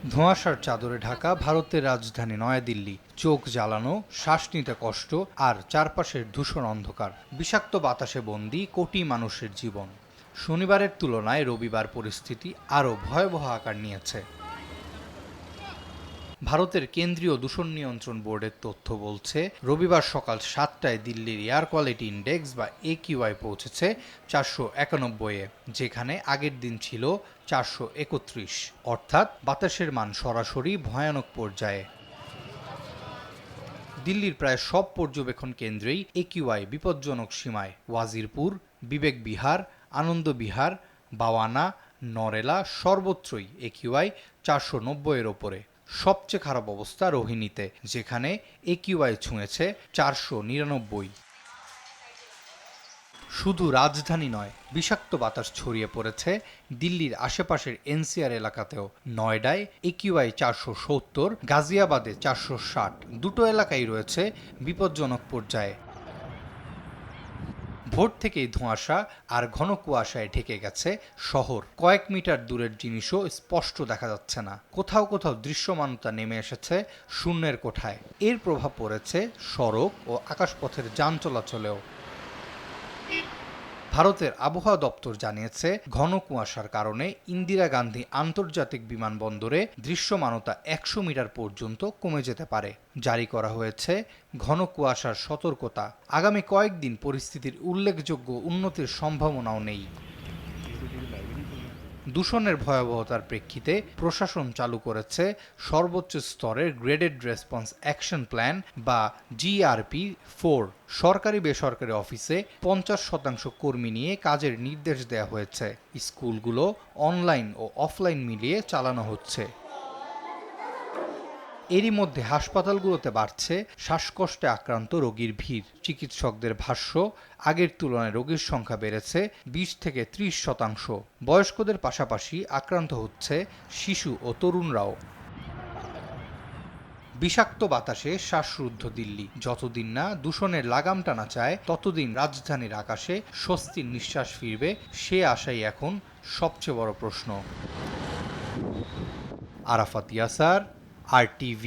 ধোঁয়াশার চাদরে ঢাকা ভারতের রাজধানী নয়াদিল্লি। চোখ জ্বালানো, শ্বাস নিতে কষ্ট, আর চারপাশের ধূসর অন্ধকার। বিষাক্ত বাতাসে বন্দী কোটি মানুষের জীবন। শনিবারের তুলনায় রবিবার পরিস্থিতি আরও ভয়াবহ আকার নিয়েছে। ভারতের কেন্দ্রীয় দূষণ নিয়ন্ত্রণ বোর্ডের তথ্য বলছে, রবিবার সকাল 7টায় দিল্লির এয়ার কোয়ালিটি ইন্ডেক্স বা AQI পৌঁছেছে 491-এ, যেখানে আগের দিন ছিল 431, অর্থাৎ বাতাসের মান সরাসরি ভয়ানক পর্যায়ে। দিল্লির প্রায় সব পর্যবেক্ষণ কেন্দ্রেই AQI বিপজ্জনক সীমায়। ওয়াজিরপুর, বিবেক বিহার, আনন্দ বিহার, বাওয়ানা, নরেলা সর্বত্রই AQI 490-এর ওপরে। সবচেয়ে খারাপ অবস্থা রোহিণীতে, যেখানে AQI ছুঁয়েছে 499। শুধু রাজধানী নয়, বিষাক্ত বাতাস ছড়িয়ে পড়েছে দিল্লির আশেপাশের NCR এলাকাতেও। নয়ডায় AQI 470, গাজিয়াবাদে 460, দুটো এলাকাই রয়েছে বিপজ্জনক পর্যায়ে। ভোর থেকেই ধোঁয়াশা আর ঘন কুয়াশায় ঢেকে গেছে শহর। কয়েক মিটার দূরের জিনিসও স্পষ্ট দেখা যাচ্ছে না। কোথাও কোথাও দৃশ্যমানতা নেমে এসেছে শূন্যের কোঠায়। এর প্রভাব পড়েছে সড়ক ও আকাশপথের যান চলাচলেও। ভারতের আবহাওয়া দপ্তর জানিয়েছে, ঘন কুয়াশার কারণে ইন্দিরা গান্ধী আন্তর্জাতিক বিমানবন্দরে দৃশ্যমানতা 100 মিটার পর্যন্ত কমে যেতে পারে। জারি করা হয়েছে ঘন কুয়াশার সতর্কতা। আগামী কয়েকদিন পরিস্থিতির উল্লেখযোগ্য উন্নতির সম্ভাবনাও নেই। দূষণের ভয়াবহতার প্রেক্ষিতে প্রশাসন চালু করেছে সর্বোচ্চ স্তরের গ্রেডেড রেসপন্স অ্যাকশন প্ল্যান বা GRP-4। সরকারি বেসরকারি অফিসে 50% কর্মী নিয়ে কাজের নির্দেশ দেওয়া হয়েছে। স্কুলগুলো অনলাইন ও অফলাইন মিলিয়ে চালানো হচ্ছে। এরই মধ্যে হাসপাতালগুলোতে বাড়ছে শ্বাসকষ্টে আক্রান্ত রোগীর ভিড়। চিকিৎসকদের ভাষ্য, আগের তুলনায় রোগীর সংখ্যা বেড়েছে 20 থেকে 30%। বয়স্কদের পাশাপাশি আক্রান্ত হচ্ছে শিশু ও তরুণরাও। বিষাক্ত বাতাসে শ্বাসরুদ্ধ দিল্লি। যতদিন না দূষণের লাগাম টানা চায়, ততদিন রাজধানীর আকাশে স্বস্তির নিঃশ্বাস ফিরবে, সে আশাই এখন সবচেয়ে বড় প্রশ্ন। আরাফাত ইয়াসার, RTV।